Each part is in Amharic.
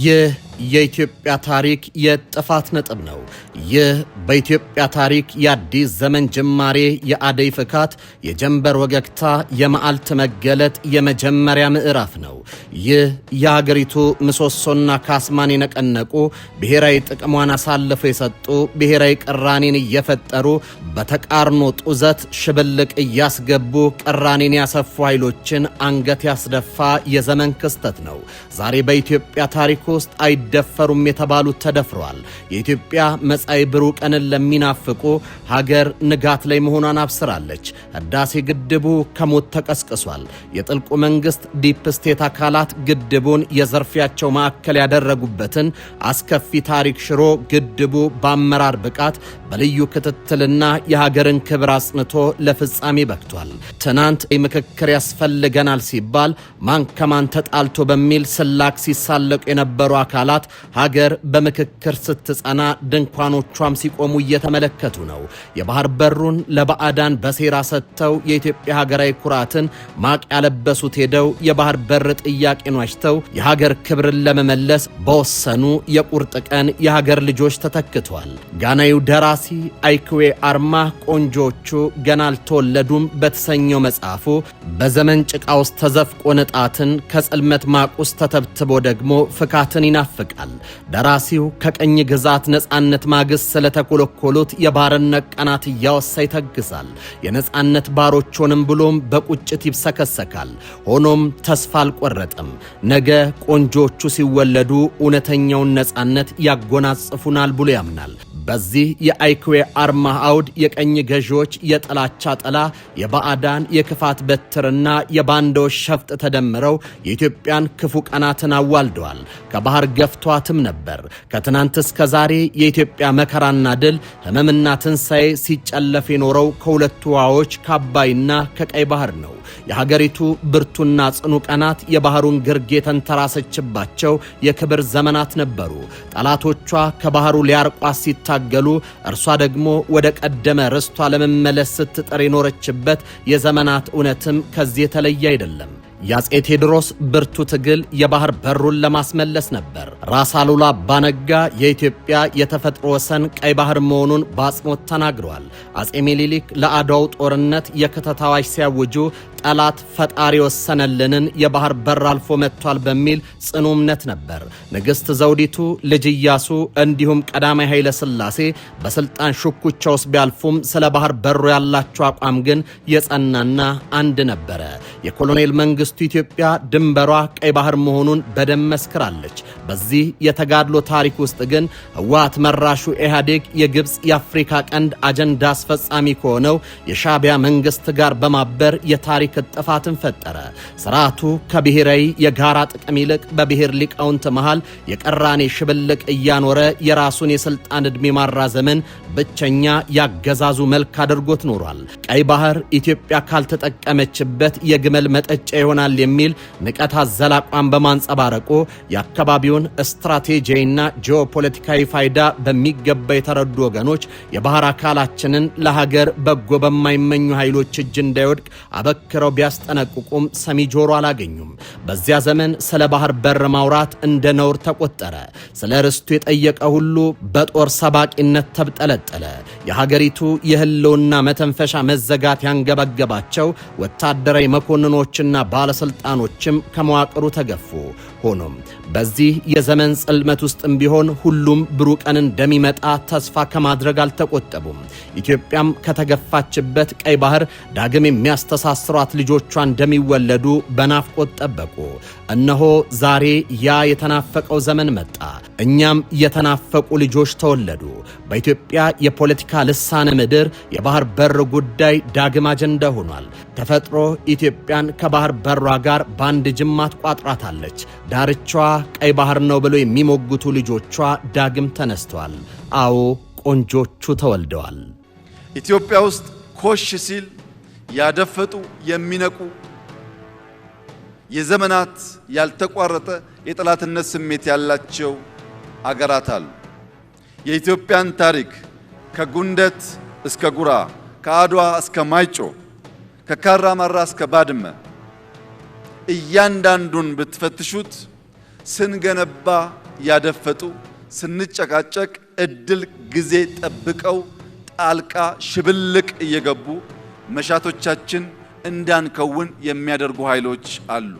ይህ የኢትዮጵያ ታሪክ የጥፋት ነጥብ ነው። ይህ በኢትዮጵያ ታሪክ የአዲስ ዘመን ጅማሬ፣ የአደይ ፍካት፣ የጀንበር ወገግታ፣ የመዓልት መገለጥ የመጀመሪያ ምዕራፍ ነው። ይህ የሀገሪቱ ምሰሶና ካስማን የነቀነቁ፣ ብሔራዊ ጥቅሟን አሳልፈው የሰጡ፣ ብሔራዊ ቅራኔን እየፈጠሩ በተቃርኖ ጡዘት ሽብልቅ እያስገቡ ቅራኔን ያሰፉ ኃይሎችን አንገት ያስደፋ የዘመን ክስተት ነው። ዛሬ በኢትዮጵያ ታሪክ ውስጥ አይደፈሩም የተባሉት ተደፍረዋል። የኢትዮጵያ መጻኢ ብሩህ ቀንን ለሚናፍቁ ሀገር ንጋት ላይ መሆኗን አብስራለች። ህዳሴ ግድቡ ከሞት ተቀስቅሷል። የጥልቁ መንግስት ዲፕ ስቴት አካላት ግድቡን የዘርፊያቸው ማዕከል ያደረጉበትን አስከፊ ታሪክ ሽሮ ግድቡ በአመራር ብቃት በልዩ ክትትልና የሀገርን ክብር አጽንቶ ለፍጻሜ በቅቷል። ትናንት ምክክር ያስፈልገናል ሲባል ማን ከማን ተጣልቶ በሚል ስላክ ሲሳለቁ የነበሩ አካላት ሀገር በምክክር ስትጸና ድንኳኖቿም ሲቆሙ እየተመለከቱ ነው። የባህር በሩን ለባዕዳን በሴራ ሰጥተው የኢትዮጵያ ሀገራዊ ኩራትን ማቅ ያለበሱት ሄደው የባህር በር ጥያቄን ዋሽተው የሀገር ክብርን ለመመለስ በወሰኑ የቁርጥ ቀን የሀገር ልጆች ተተክቷል። ጋናዩ ደራሲ አይክዌ አርማ ቆንጆቹ ገና አልተወለዱም በተሰኘው መጽሐፉ በዘመን ጭቃ ውስጥ ተዘፍቆ ንጣትን ከጽልመት ማቅ ውስጥ ተተብትቦ ደግሞ ፍካትን ይናፍቃል። ደራሲው ከቀኝ ግዛት ነጻነት ማግስት ስለተኮለኮሉት የባርነት ቀናት እያወሳ ይተግሳል። የነጻነት ባሮቹንም ብሎም በቁጭት ይብሰከሰካል። ሆኖም ተስፋ አልቆረጠም። ነገ ቆንጆቹ ሲወለዱ እውነተኛውን ነጻነት ያጎናጽፉናል ብሎ ያምናል። በዚህ የአይክዌ አርማ አውድ የቀኝ ገዢዎች የጥላቻ ጥላ፣ የባዕዳን የክፋት በትርና የባንዳዎች ሸፍጥ ተደምረው የኢትዮጵያን ክፉ ቀናትን አዋልደዋል። ከባህር ገፍቷትም ነበር። ከትናንት እስከ ዛሬ የኢትዮጵያ መከራና ድል፣ ሕመምና ትንሣኤ ሲጨለፍ የኖረው ከሁለቱ ውሃዎች ከአባይና ከቀይ ባህር ነው። የሀገሪቱ ብርቱና ጽኑ ቀናት የባህሩን ግርጌ ተንተራሰችባቸው የክብር ዘመናት ነበሩ። ጠላቶቿ ከባህሩ ሊያርቋት ሲታገሉ፣ እርሷ ደግሞ ወደ ቀደመ ርስቷ ለመመለስ ስትጥር የኖረችበት የዘመናት እውነትም ከዚህ የተለየ አይደለም። የአፄ ቴዎድሮስ ብርቱ ትግል የባህር በሩን ለማስመለስ ነበር። ራስ አሉላ አባ ነጋ የኢትዮጵያ የተፈጥሮ ወሰን ቀይ ባህር መሆኑን በአጽንኦት ተናግረዋል። አፄ ሚኒሊክ ለአድዋው ጦርነት የክተት አዋጅ ሲያውጁ ጠላት ፈጣሪ ወሰነልንን የባህር በር አልፎ መጥቷል በሚል ጽኑ እምነት ነበር። ንግሥት ዘውዲቱ፣ ልጅ ኢያሱ እንዲሁም ቀዳማዊ ኃይለ ሥላሴ በስልጣን ሹኩቻ ውስጥ ቢያልፉም ስለ ባህር በሩ ያላቸው አቋም ግን የጸናና አንድ ነበረ። የኮሎኔል መንግስቱ ኢትዮጵያ ድንበሯ ቀይ ባህር መሆኑን በደም መስክራለች። በዚህ የተጋድሎ ታሪክ ውስጥ ግን ህወሓት መራሹ ኢህአዴግ የግብፅ የአፍሪካ ቀንድ አጀንዳ አስፈጻሚ ከሆነው የሻዕቢያ መንግስት ጋር በማበር የታሪክ ጥፋትን ፈጠረ። ስርዓቱ ከብሔራዊ የጋራ ጥቅም ይልቅ በብሔር ሊቃውንት መሃል የቀራኔ ሽብልቅ እያኖረ የራሱን የስልጣን ዕድሜ ማራዘምን ብቸኛ ያገዛዙ መልክ አድርጎት ኖሯል። ቀይ ባህር ኢትዮጵያ ካልተጠቀመችበት የግመል መጠጫ ይሆናል የሚል ንቀት አዘል አቋም በማንጸባረቁ የአካባቢውን ስትራቴጂያዊና ጂኦፖለቲካዊ ፋይዳ በሚገባ የተረዱ ወገኖች የባህር አካላችንን ለሀገር በጎ በማይመኙ ኃይሎች እጅ እንዳይወድቅ አበክረው ቢያስጠነቅቁም ሰሚ ጆሮ አላገኙም። በዚያ ዘመን ስለ ባህር በር ማውራት እንደ ነውር ተቆጠረ። ስለ ርስቱ የጠየቀ ሁሉ በጦር ሰባቂነት ተብጠለጠለ። የሀገሪቱ የህልውና መተንፈሻ መዘጋት ያንገበገባቸው ወታደራዊ መኮንኖችና ባለስልጣኖችም ከመዋቅሩ ተገፉ። ሆኖም በዚህ የዘመን ጽልመት ውስጥም ቢሆን ሁሉም ብሩህ ቀን እንደሚመጣ ተስፋ ከማድረግ አልተቆጠቡም። ኢትዮጵያም ከተገፋችበት ቀይ ባህር ዳግም የሚያስተሳስሯት ልጆቿ እንደሚወለዱ በናፍቆት ጠበቁ። እነሆ ዛሬ ያ የተናፈቀው ዘመን መጣ። እኛም የተናፈቁ ልጆች ተወለዱ። በኢትዮጵያ የፖለቲካ ልሳነ ምድር የባህር በር ጉዳይ ዳግም አጀንዳ ሆኗል። ተፈጥሮ ኢትዮጵያን ከባህር በሯ ጋር በአንድ ጅማት ቋጥራታለች። ዳርቻዋ ቀይ ባህር ነው ብለው የሚሞግቱ ልጆቿ ዳግም ተነስተዋል። አዎ ቆንጆቹ ተወልደዋል። ኢትዮጵያ ውስጥ ኮሽ ሲል ያደፈጡ የሚነቁ የዘመናት ያልተቋረጠ የጠላትነት ስሜት ያላቸው አገራት አሉ። የኢትዮጵያን ታሪክ ከጉንደት እስከ ጉራ፣ ከአድዋ እስከ ማይጮ፣ ከካራማራ እስከ ባድመ እያንዳንዱን ብትፈትሹት ስንገነባ ያደፈጡ ስንጨቃጨቅ እድል ጊዜ ጠብቀው ጣልቃ ሽብልቅ እየገቡ መሻቶቻችን እንዳንከውን የሚያደርጉ ኃይሎች አሉ።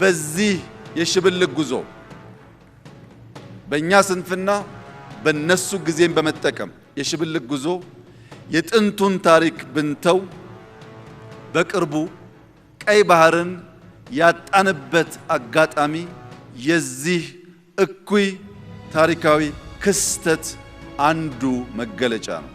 በዚህ የሽብልቅ ጉዞ በእኛ ስንፍና በነሱ ጊዜን በመጠቀም የሽብልቅ ጉዞ የጥንቱን ታሪክ ብንተው በቅርቡ ቀይ ባህርን ያጣንበት አጋጣሚ የዚህ እኩይ ታሪካዊ ክስተት አንዱ መገለጫ ነው።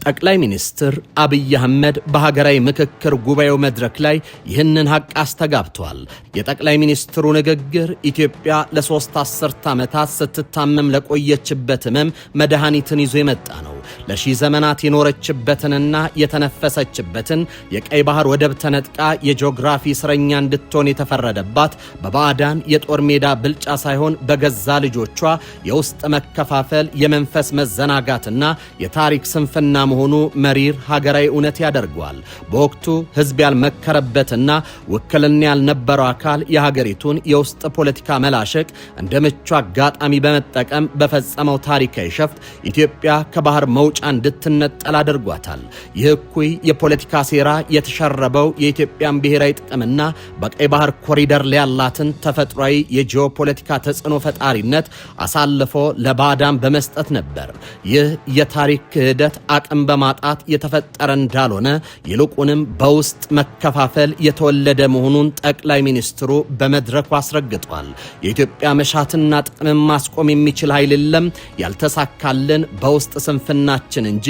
ጠቅላይ ሚኒስትር አብይ አህመድ በሀገራዊ ምክክር ጉባኤው መድረክ ላይ ይህንን ሀቅ አስተጋብተዋል። የጠቅላይ ሚኒስትሩ ንግግር ኢትዮጵያ ለ3 አስርት ዓመታት ስትታመም ለቆየችበት ህመም መድኃኒትን ይዞ የመጣ ነው። ለሺህ ዘመናት የኖረችበትንና የተነፈሰችበትን የቀይ ባህር ወደብ ተነጥቃ የጂኦግራፊ እስረኛ እንድትሆን የተፈረደባት በባዕዳን የጦር ሜዳ ብልጫ ሳይሆን በገዛ ልጆቿ የውስጥ መከፋፈል፣ የመንፈስ መዘናጋትና የታሪክ ስንፍና መሆኑ መሪር ሀገራዊ እውነት ያደርገዋል። በወቅቱ ህዝብ ያልመከረበትና ውክልና ያልነበረው አካል የሀገሪቱን የውስጥ ፖለቲካ መላሸቅ እንደ ምቹ አጋጣሚ በመጠቀም በፈጸመው ታሪካዊ ሸፍት ኢትዮጵያ ከባህር መውጫ እንድትነጠል አድርጓታል። ይህ እኩይ የፖለቲካ ሴራ የተሸረበው የኢትዮጵያን ብሔራዊ ጥቅምና በቀይ ባህር ኮሪደር ላይ ያላትን ተፈጥሯዊ የጂኦፖለቲካ ተጽዕኖ ፈጣሪነት አሳልፎ ለባዕዳን በመስጠት ነበር። ይህ የታሪክ ክህደት አቅም በማጣት የተፈጠረ እንዳልሆነ ይልቁንም በውስጥ መከፋፈል የተወለደ መሆኑን ጠቅላይ ሚኒስትሩ በመድረኩ አስረግጧል። የኢትዮጵያ መሻትና ጥቅምን ማስቆም የሚችል ኃይል የለም፣ ያልተሳካልን በውስጥ ስንፍናችን እንጂ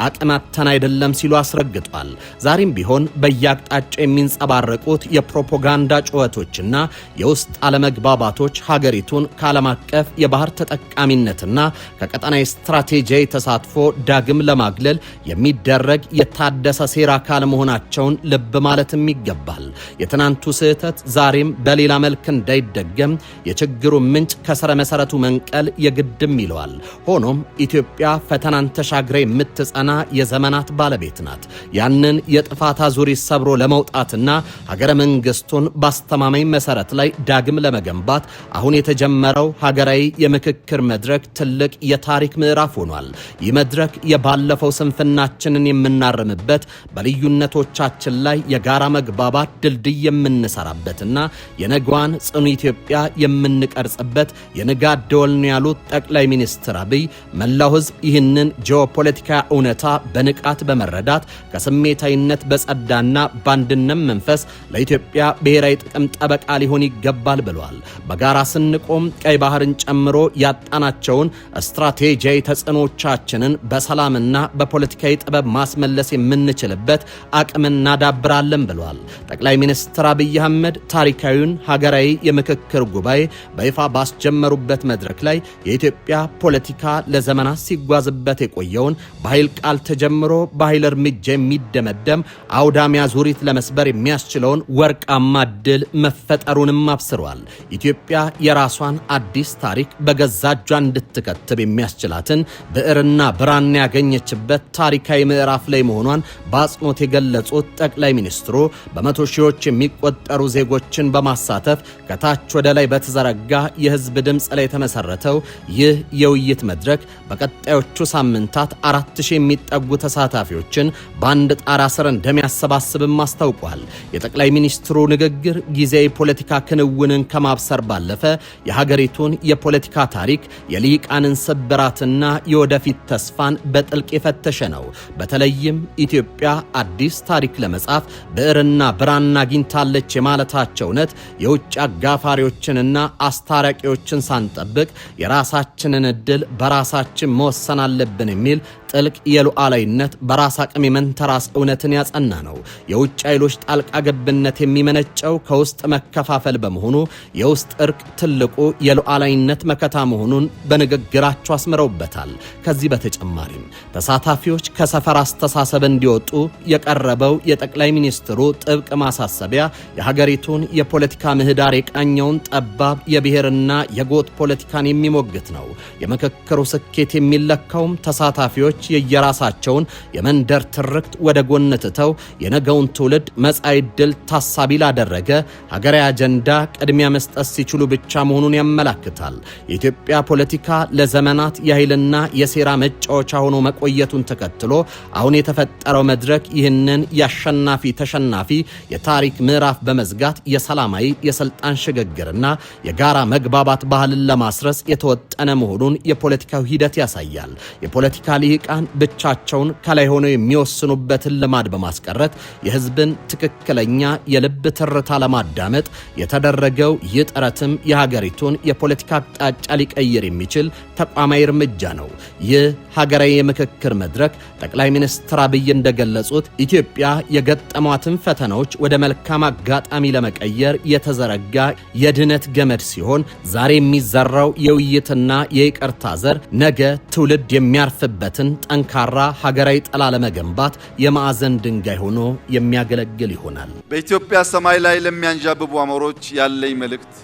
አቅማተን አይደለም ሲሉ አስረግጧል። ዛሬም ቢሆን በየአቅጣጫው የሚንጸባረቁት የፕሮፓጋንዳ ጩኸቶችና የውስጥ አለመግባባቶች ሀገሪቱን ከዓለም አቀፍ የባህር ተጠቃሚነትና ከቀጠናዊ ስትራቴጂያዊ ተሳትፎ ዳግም ለማግለል የሚደረግ የታደሰ ሴራ አካል መሆናቸውን ልብ ማለትም ይገባል። የትናንቱ ስህተት ዛሬም በሌላ መልክ እንዳይደገም የችግሩ ምንጭ ከስረ መሰረቱ መንቀል የግድም ይለዋል። ሆኖም ኢትዮጵያ ፈተናን ተሻግራ የምትጸና የዘመናት ባለቤት ናት። ያንን የጥፋት አዙሪት ሰብሮ ለመውጣትና ሀገረ መንግስቱን በአስተማማኝ መሰረት ላይ ዳግም ለመገንባት አሁን የተጀመረው ሀገራዊ የምክክር መድረክ ትልቅ የታሪክ ምዕራፍ ሆኗል። ይህ መድረክ የባለፈው ስንፍናችንን የምናርምበት፣ በልዩነቶቻችን ላይ የጋራ መግባባት ድልድይ የምንሰራበትና የነገዋን ጽኑ ኢትዮጵያ የምንቀርጽበት የንጋት ደወል ነው ያሉት ጠቅላይ ሚኒስትር አብይ መላው ህዝብ ይህንን ጂኦፖለቲካ እውነታ በንቃት በመረዳት ከስሜታዊነት በጸዳና በአንድነት መንፈስ ለኢትዮጵያ ብሔራዊ ጥቅም ጠበቃ ሊሆን ይገባል ብለዋል። በጋራ ስንቆም ቀይ ባህርን ጨምሮ ያጣናቸውን ስትራቴጂያዊ ተጽዕኖቻችንን በሰላምና በፖለቲካዊ ጥበብ ማስመለስ የምንችልበት አቅም እናዳብራለን ብለዋል። ጠቅላይ ሚኒስትር አብይ አህመድ ታሪካዊውን ሀገራዊ የምክክር ጉባኤ በይፋ ባስጀመሩበት መድረክ ላይ የኢትዮጵያ ፖለቲካ ለዘመናት ሲጓዝበት የቆየውን በኃይል ቃል ተጀምሮ በኃይል እርምጃ የሚደመደም አውዳሚ አዙሪት ለመስበር የሚያስችለውን ወርቃማ ድል መፈጠሩንም አብስረዋል። ኢትዮጵያ የራሷን አዲስ ታሪክ በገዛ እጇ እንድትከትብ የሚያስችላትን ብዕርና ብራና ያገኘችበት ታሪካዊ ምዕራፍ ላይ መሆኗን በአጽንኦት የገለጹት ጠቅላይ ሚኒስትሩ በመቶ ሺዎች የሚቆጠሩ ዜጎችን በማሳተፍ ከታች ወደ ላይ በተዘረጋ የህዝብ ድምፅ ላይ የተመሰረተው ይህ የውይይት መድረክ በቀጣዮቹ ሳምንታት 4000 የሚጠጉ ተሳታፊዎችን በአንድ ጣራ ስር እንደሚያሰባስብም አስታውቋል። የጠቅላይ ሚኒስትሩ ንግግር ጊዜያዊ ፖለቲካ ክንውንን ከማብሰር ባለፈ የሀገሪቱን የፖለቲካ ታሪክ፣ የልሂቃንን ስብራትና የወደፊት ተስፋን በጥልቅ የፈተሸ ነው። በተለይም ኢትዮጵያ አዲስ ታሪክ ለመጻፍ ብዕርና ብራና አግኝታለች የማለታቸው እውነት የውጭ አጋፋሪዎችንና አስታራቂዎችን ሳንጠብቅ የራሳችንን ዕድል በራሳችን መወሰን አለብን የሚል ጥልቅ የሉዓላዊነት በራስ አቅም የመንተራስ እውነትን ያጸና ነው። የውጭ ኃይሎች ጣልቃ ገብነት የሚመነጨው ከውስጥ መከፋፈል በመሆኑ የውስጥ እርቅ ትልቁ የሉዓላዊነት መከታ መሆኑን በንግግራቸው አስምረውበታል። ከዚህ በተጨማሪም ተሳታፊዎች ከሰፈር አስተሳሰብ እንዲወጡ የቀረበው የጠቅላይ ሚኒስትሩ ጥብቅ ማሳሰቢያ የሀገሪቱን የፖለቲካ ምህዳር የቃኘውን ጠባብ የብሔርና የጎጥ ፖለቲካን የሚሞግት ነው። የምክክሩ ስኬት የሚለካውም ተሳታፊዎች መሪዎች የየራሳቸውን የመንደር ትርክት ወደ ጎን ትተው የነገውን ትውልድ መጻኢ ዕድል ታሳቢ ላደረገ ሀገራዊ አጀንዳ ቅድሚያ መስጠት ሲችሉ ብቻ መሆኑን ያመለክታል። የኢትዮጵያ ፖለቲካ ለዘመናት የኃይልና የሴራ መጫወቻ ሆኖ መቆየቱን ተከትሎ አሁን የተፈጠረው መድረክ ይህንን የአሸናፊ ተሸናፊ የታሪክ ምዕራፍ በመዝጋት የሰላማዊ የስልጣን ሽግግርና የጋራ መግባባት ባህልን ለማስረጽ የተወጠነ መሆኑን የፖለቲካው ሂደት ያሳያል። የፖለቲካ ልሂቃን ብቻቸውን ከላይ ሆነው የሚወስኑበትን ልማድ በማስቀረት የህዝብን ትክክለኛ የልብ ትርታ ለማዳመጥ የተደረገው ይህ ጥረትም የሀገሪቱን የፖለቲካ አቅጣጫ ሊቀይር የሚችል ተቋማዊ እርምጃ ነው። ይህ ሀገራዊ የምክክር መድረክ ጠቅላይ ሚኒስትር አብይ እንደገለጹት ኢትዮጵያ የገጠሟትን ፈተናዎች ወደ መልካም አጋጣሚ ለመቀየር የተዘረጋ የድነት ገመድ ሲሆን ዛሬ የሚዘራው የውይይትና የይቅርታ ዘር ነገ ትውልድ የሚያርፍበትን ጠንካራ ሀገራዊ ጥላ ለመገንባት የማዕዘን ድንጋይ ሆኖ የሚያገለግል ይሆናል። በኢትዮጵያ ሰማይ ላይ ለሚያንዣብቡ አሞሮች ያለኝ መልእክት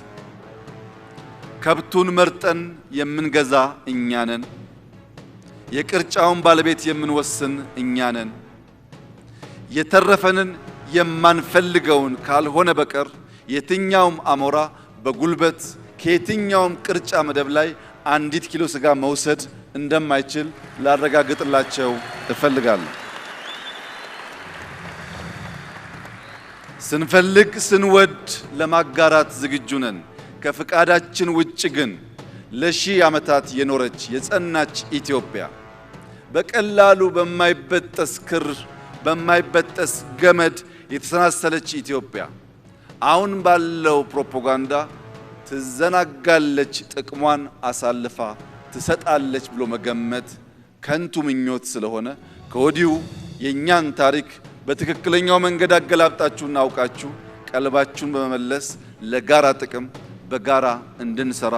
ከብቱን መርጠን የምንገዛ እኛ ነን። የቅርጫውን ባለቤት የምንወስን እኛ ነን። የተረፈንን የማንፈልገውን ካልሆነ በቀር የትኛውም አሞራ በጉልበት ከየትኛውም ቅርጫ መደብ ላይ አንዲት ኪሎ ስጋ መውሰድ እንደማይችል ላረጋግጥላቸው እፈልጋለሁ። ስንፈልግ ስንወድ ለማጋራት ዝግጁ ነን። ከፍቃዳችን ውጭ ግን ለሺህ ዓመታት የኖረች የጸናች ኢትዮጵያ በቀላሉ በማይበጠስ ክር በማይበጠስ ገመድ የተሰናሰለች ኢትዮጵያ አሁን ባለው ፕሮፓጋንዳ ትዘናጋለች፣ ጥቅሟን አሳልፋ ትሰጣለች ብሎ መገመት ከንቱ ምኞት ስለሆነ ከወዲሁ የኛን ታሪክ በትክክለኛው መንገድ አገላብጣችሁና አውቃችሁ ቀልባችሁን በመመለስ ለጋራ ጥቅም በጋራ እንድንሰራ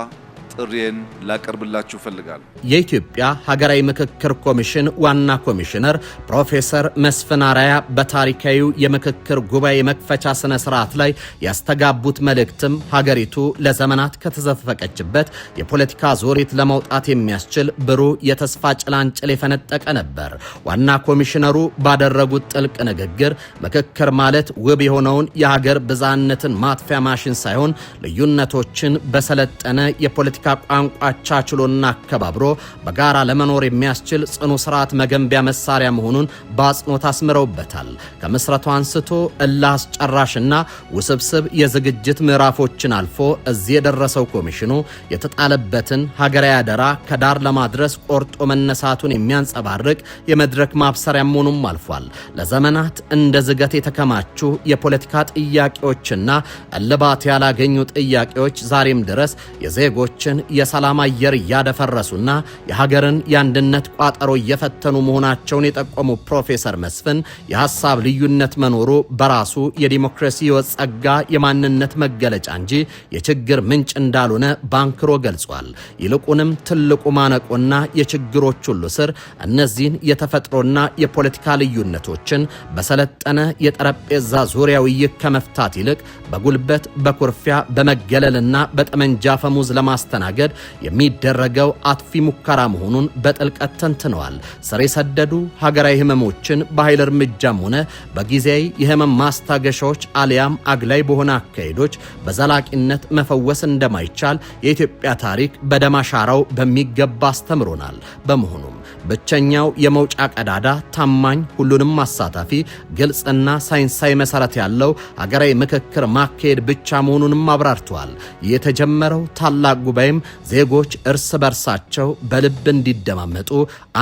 ጥሪዬን ላቀርብላችሁ ፈልጋለሁ። የኢትዮጵያ ሀገራዊ ምክክር ኮሚሽን ዋና ኮሚሽነር ፕሮፌሰር መስፍን አርአያ በታሪካዊው የምክክር ጉባኤ መክፈቻ ስነ ስርዓት ላይ ያስተጋቡት መልእክትም ሀገሪቱ ለዘመናት ከተዘፈቀችበት የፖለቲካ ዞሪት ለመውጣት የሚያስችል ብሩህ የተስፋ ጭላንጭል የፈነጠቀ ነበር። ዋና ኮሚሽነሩ ባደረጉት ጥልቅ ንግግር ምክክር ማለት ውብ የሆነውን የሀገር ብዝሃነትን ማጥፊያ ማሽን ሳይሆን ልዩነቶችን በሰለጠነ የፖለቲካ ቋንቋ ቻችሎና አከባብሮ በጋራ ለመኖር የሚያስችል ጽኑ ስርዓት መገንቢያ መሳሪያ መሆኑን በአጽንኦት አስምረውበታል። ከምስረታው አንስቶ እልህ አስጨራሽና ውስብስብ የዝግጅት ምዕራፎችን አልፎ እዚህ የደረሰው ኮሚሽኑ የተጣለበትን ሀገራዊ አደራ ከዳር ለማድረስ ቆርጦ መነሳቱን የሚያንጸባርቅ የመድረክ ማብሰሪያ መሆኑም አልፏል። ለዘመናት እንደ ዝገት የተከማቹ የፖለቲካ ጥያቄዎችና እልባት ያላገኙ ጥያቄዎች ዛሬም ድረስ የዜጎችን የሰላም አየር እያደፈረሱና የሀገርን የአንድነት ቋጠሮ እየፈተኑ መሆናቸውን የጠቆሙ ፕሮፌሰር መስፍን የሐሳብ ልዩነት መኖሩ በራሱ የዲሞክራሲ ሕይወት ጸጋ የማንነት መገለጫ እንጂ የችግር ምንጭ እንዳልሆነ ባንክሮ ገልጿል። ይልቁንም ትልቁ ማነቆና የችግሮች ሁሉ ስር እነዚህን የተፈጥሮና የፖለቲካ ልዩነቶችን በሰለጠነ የጠረጴዛ ዙሪያ ውይይት ከመፍታት ይልቅ በጉልበት በኩርፊያ በመገለልና በጠመንጃ ፈሙዝ ለማስተናገድ የሚደረገው አጥፊ ሙከራ መሆኑን በጥልቀት ተንትነዋል። ስር የሰደዱ ሀገራዊ ህመሞችን በኃይል እርምጃም ሆነ በጊዜያዊ የህመም ማስታገሻዎች አሊያም አግላይ በሆነ አካሄዶች በዘላቂነት መፈወስ እንደማይቻል የኢትዮጵያ ታሪክ በደም አሻራው በሚገባ አስተምሮናል። በመሆኑም ብቸኛው የመውጫ ቀዳዳ ታማኝ፣ ሁሉንም አሳታፊ፣ ግልጽና ሳይንሳዊ መሰረት ያለው ሀገራዊ ምክክር ማካሄድ ብቻ መሆኑንም አብራርተዋል። የተጀመረው ታላቅ ጉባኤም ዜጎች እርስ በርሳቸው በልብ እንዲደማመጡ፣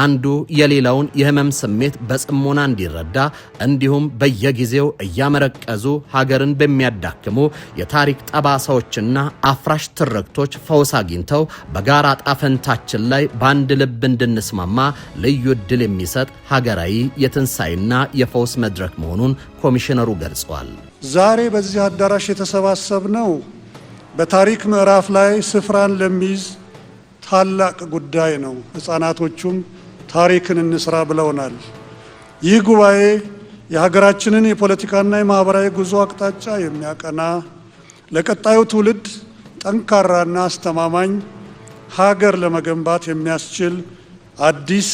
አንዱ የሌላውን የህመም ስሜት በጽሞና እንዲረዳ፣ እንዲሁም በየጊዜው እያመረቀዙ ሀገርን በሚያዳክሙ የታሪክ ጠባሳዎችና አፍራሽ ትርክቶች ፈውስ አግኝተው በጋራ ጣፈንታችን ላይ በአንድ ልብ እንድንስማማ ልዩ ዕድል የሚሰጥ ሀገራዊ የትንሳኤና የፈውስ መድረክ መሆኑን ኮሚሽነሩ ገልጸዋል። ዛሬ በዚህ አዳራሽ የተሰባሰብነው በታሪክ ምዕራፍ ላይ ስፍራን ለሚይዝ ታላቅ ጉዳይ ነው። ሕፃናቶቹም ታሪክን እንስራ ብለውናል። ይህ ጉባኤ የሀገራችንን የፖለቲካና የማህበራዊ ጉዞ አቅጣጫ የሚያቀና ለቀጣዩ ትውልድ ጠንካራና አስተማማኝ ሀገር ለመገንባት የሚያስችል አዲስ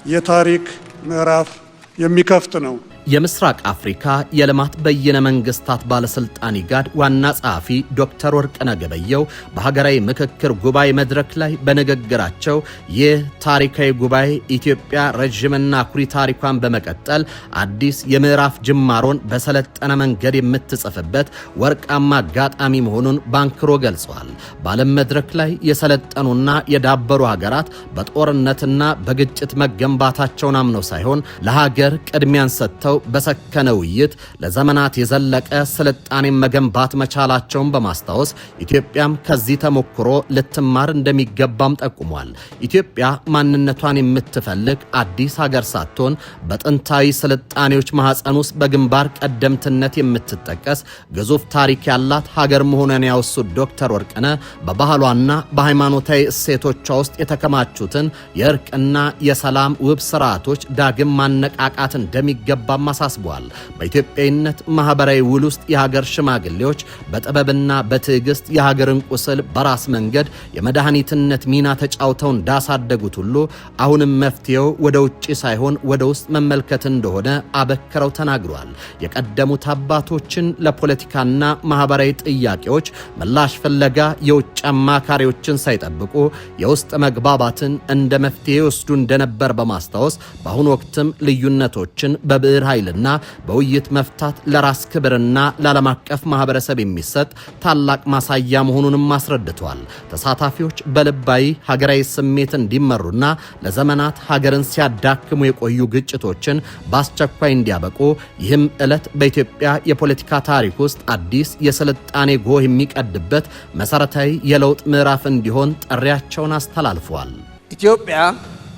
የታሪክ ምዕራፍ የሚከፍት ነው። የምስራቅ አፍሪካ የልማት በይነ መንግስታት ባለስልጣን ኢጋድ ዋና ጸሐፊ ዶክተር ወርቅነህ ገበየሁ በሀገራዊ ምክክር ጉባኤ መድረክ ላይ በንግግራቸው ይህ ታሪካዊ ጉባኤ ኢትዮጵያ ረጅምና አኩሪ ታሪኳን በመቀጠል አዲስ የምዕራፍ ጅማሮን በሰለጠነ መንገድ የምትጽፍበት ወርቃማ አጋጣሚ መሆኑን ባንክሮ ገልጸዋል። በዓለም መድረክ ላይ የሰለጠኑና የዳበሩ ሀገራት በጦርነትና በግጭት መገንባታቸውን አምነው ሳይሆን ለሀገር ቅድሚያን ሰጥተው በሰከነ ውይይት ለዘመናት የዘለቀ ስልጣኔ መገንባት መቻላቸውን በማስታወስ ኢትዮጵያም ከዚህ ተሞክሮ ልትማር እንደሚገባም ጠቁሟል። ኢትዮጵያ ማንነቷን የምትፈልግ አዲስ ሀገር ሳትሆን በጥንታዊ ስልጣኔዎች ማህፀን ውስጥ በግንባር ቀደምትነት የምትጠቀስ ግዙፍ ታሪክ ያላት ሀገር መሆኗን ያወሱት ዶክተር ወርቅነህ በባህሏና በሃይማኖታዊ እሴቶቿ ውስጥ የተከማቹትን የእርቅና የሰላም ውብ ስርዓቶች ዳግም ማነቃቃት እንደሚገባ አሳስበዋል። በኢትዮጵያዊነት ማህበራዊ ውል ውስጥ የሀገር ሽማግሌዎች በጥበብና በትዕግስት የሀገርን ቁስል በራስ መንገድ የመድኃኒትነት ሚና ተጫውተው እንዳሳደጉት ሁሉ አሁንም መፍትሄው ወደ ውጭ ሳይሆን ወደ ውስጥ መመልከት እንደሆነ አበክረው ተናግሯል። የቀደሙት አባቶችን ለፖለቲካና ማህበራዊ ጥያቄዎች ምላሽ ፍለጋ የውጭ አማካሪዎችን ሳይጠብቁ የውስጥ መግባባትን እንደ መፍትሄ ወስዱ እንደነበር በማስታወስ በአሁኑ ወቅትም ልዩነቶችን በብዕር ኃይልና በውይይት መፍታት ለራስ ክብርና ለዓለም አቀፍ ማህበረሰብ የሚሰጥ ታላቅ ማሳያ መሆኑንም አስረድተዋል። ተሳታፊዎች በልባዊ ሀገራዊ ስሜት እንዲመሩና ለዘመናት ሀገርን ሲያዳክሙ የቆዩ ግጭቶችን በአስቸኳይ እንዲያበቁ ይህም ዕለት በኢትዮጵያ የፖለቲካ ታሪክ ውስጥ አዲስ የስልጣኔ ጎህ የሚቀድበት መሰረታዊ የለውጥ ምዕራፍ እንዲሆን ጥሪያቸውን አስተላልፈዋል። ኢትዮጵያ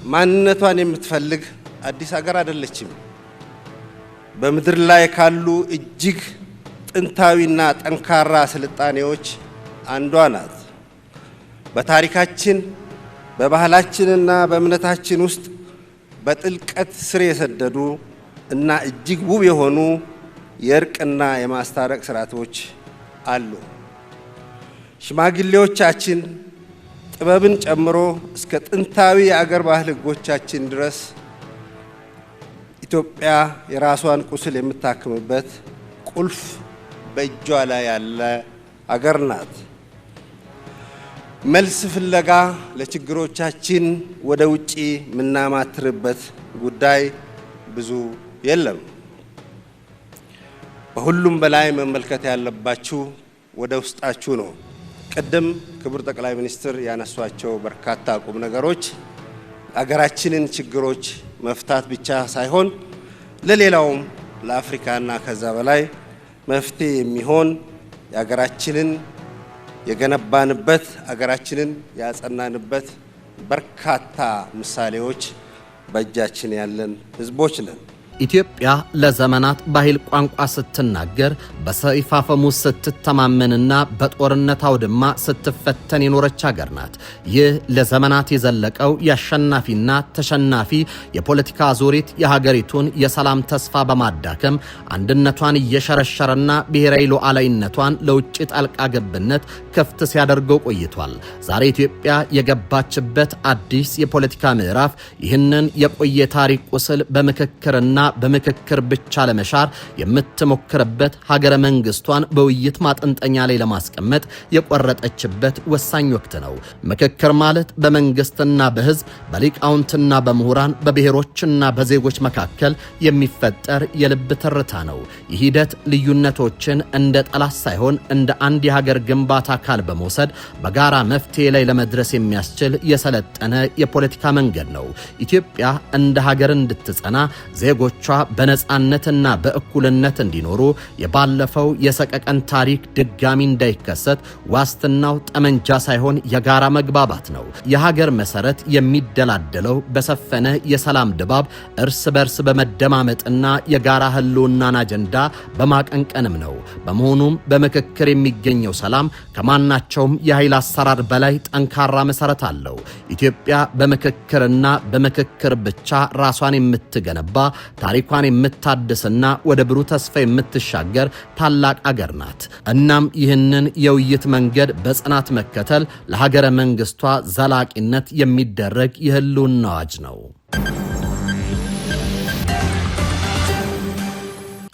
ማንነቷን የምትፈልግ አዲስ ሀገር አይደለችም። በምድር ላይ ካሉ እጅግ ጥንታዊና ጠንካራ ስልጣኔዎች አንዷ ናት። በታሪካችን በባህላችንና በእምነታችን ውስጥ በጥልቀት ስር የሰደዱ እና እጅግ ውብ የሆኑ የእርቅና የማስታረቅ ስርዓቶች አሉ። ሽማግሌዎቻችን ጥበብን ጨምሮ እስከ ጥንታዊ የአገር ባህል ሕጎቻችን ድረስ ኢትዮጵያ የራሷን ቁስል የምታክምበት ቁልፍ በእጇ ላይ ያለ አገር ናት። መልስ ፍለጋ ለችግሮቻችን ወደ ውጪ የምናማትርበት ጉዳይ ብዙ የለም። በሁሉም በላይ መመልከት ያለባችሁ ወደ ውስጣችሁ ነው። ቀደም ክቡር ጠቅላይ ሚኒስትር ያነሷቸው በርካታ ቁም ነገሮች አገራችንን ችግሮች መፍታት ብቻ ሳይሆን ለሌላውም ለአፍሪካና ከዛ በላይ መፍትሄ የሚሆን የአገራችንን የገነባንበት አገራችንን ያጸናንበት በርካታ ምሳሌዎች በእጃችን ያለን ህዝቦች ነን። ኢትዮጵያ ለዘመናት ባህል ቋንቋ ስትናገር በሰይፍ አፈሙዝ ስትተማመንና በጦርነት አውድማ ስትፈተን የኖረች ሀገር ናት። ይህ ለዘመናት የዘለቀው የአሸናፊና ተሸናፊ የፖለቲካ ዙሪት የሀገሪቱን የሰላም ተስፋ በማዳከም አንድነቷን እየሸረሸረና ብሔራዊ ሉዓላዊነቷን ለውጭ ጣልቃ ገብነት ክፍት ሲያደርገው ቆይቷል። ዛሬ ኢትዮጵያ የገባችበት አዲስ የፖለቲካ ምዕራፍ ይህንን የቆየ ታሪክ ቁስል በምክክርና በምክክር ብቻ ለመሻር የምትሞክርበት ሀገረ መንግስቷን በውይይት ማጠንጠኛ ላይ ለማስቀመጥ የቆረጠችበት ወሳኝ ወቅት ነው። ምክክር ማለት በመንግስትና በህዝብ በሊቃውንትና በምሁራን በብሔሮችና በዜጎች መካከል የሚፈጠር የልብ ትርታ ነው። ይህ ሂደት ልዩነቶችን እንደ ጠላት ሳይሆን እንደ አንድ የሀገር ግንባታ አካል በመውሰድ በጋራ መፍትሄ ላይ ለመድረስ የሚያስችል የሰለጠነ የፖለቲካ መንገድ ነው። ኢትዮጵያ እንደ ሀገር እንድትጸና ዜጎቿ በነጻነትና በእኩልነት እንዲኖሩ የባለፈው የሰቀቀን ታሪክ ድጋሚ እንዳይከሰት ዋስትናው ጠመንጃ ሳይሆን የጋራ መግባባት ነው። የሀገር መሰረት የሚደላደለው በሰፈነ የሰላም ድባብ እርስ በርስ በመደማመጥና የጋራ ህልውናን አጀንዳ በማቀንቀንም ነው። በመሆኑም በምክክር የሚገኘው ሰላም ከማናቸውም የኃይል አሰራር በላይ ጠንካራ መሰረት አለው። ኢትዮጵያ በምክክርና በምክክር ብቻ ራሷን የምትገነባ ታሪኳን የምታድስና ወደ ብሩህ ተስፋ የምትሻገር ታላቅ አገር ናት። እናም ይህንን የውይይት መንገድ በጽናት መከተል ለሀገረ መንግስቷ ዘላቂነት የሚደረግ የህልውና አዋጅ ነው።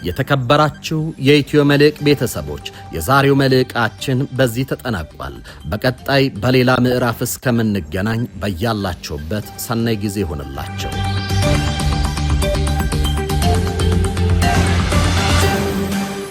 የተከበራችሁ የኢትዮ መልሕቅ ቤተሰቦች የዛሬው መልሕቃችን በዚህ ተጠናቋል። በቀጣይ በሌላ ምዕራፍ እስከምንገናኝ በያላችሁበት ሰናይ ጊዜ ይሁንላችሁ።